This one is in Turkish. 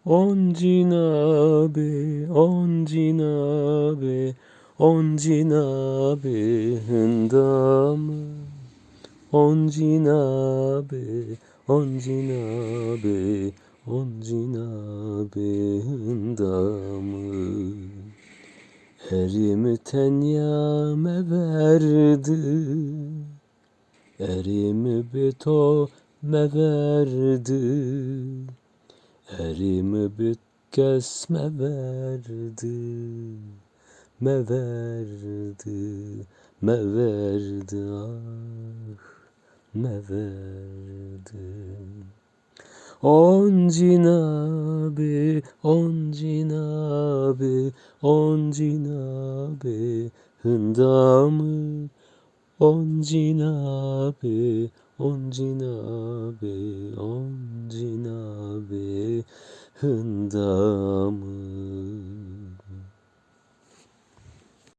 Oncinabe, oncinabe, oncinabe hındamı. Oncinabe, oncinabe, oncinabe hındamı. Erimi tenyame verdi, erimi betome verdi. Erimi büt kesme verdi, me verdi, me verdi ah, me verdi. Oncinabe, oncinabe, oncinabe hındamı. Oncinabe, oncinabe, oncinabe hındamı.